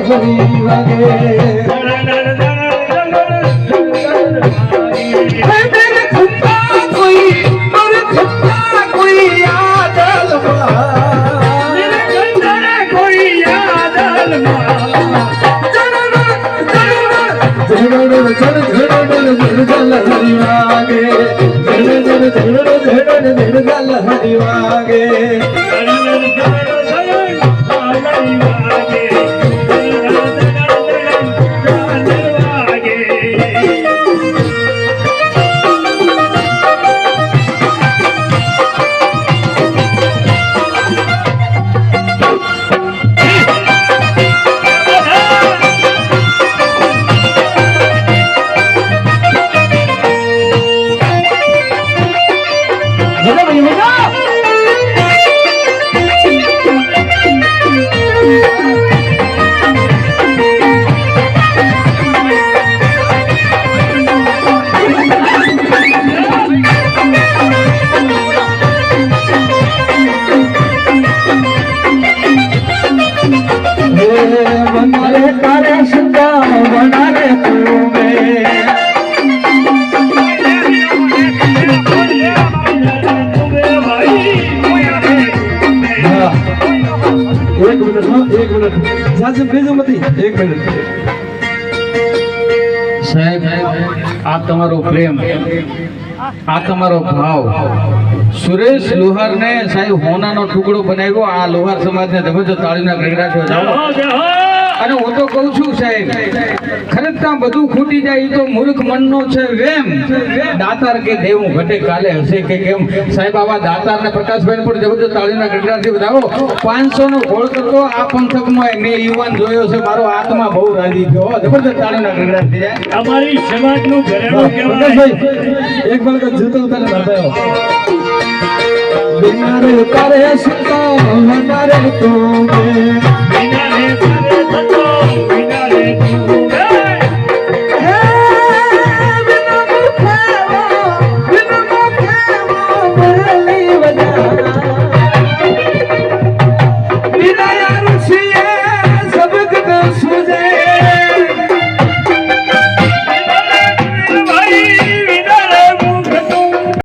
હરી વાગે સાહેબ આ તમારો પ્રેમ આ તમારો ભાવ સુરેશ લોહાર ને સાહેબ હોનાનો ટુકડો બનાવ્યો આ લોહાર સમાજ ને જબરજસ્ત તાળીના ગગડાટો જાઓ અને હું તો કહું છું સાહેબ ખરેખર બધું ખૂટી જાય તો મૂર્ખ મનનો છે વેમ દાતાર કે દેવું ઘટે કાલે હશે કે કેમ સાહેબ આવા દાતાર ને પ્રકાશભાઈ પણ જબરજસ્ત તાળીના ગગડાટથી વધાવો 500 નો ગોળ કરતો આ પંથકમાં મેં યુવાન જોયો છે મારો આત્મા બહુ રાજી થયો જબરજસ્ત તાળીના ગગડાટ થઈ જાય અમારી સમાજનું ઘરેણું કહેવાય એક બાળક જૂતો ઉતારે દાદાઓ બિના રે કરે સુતા હમારે તો બિના રે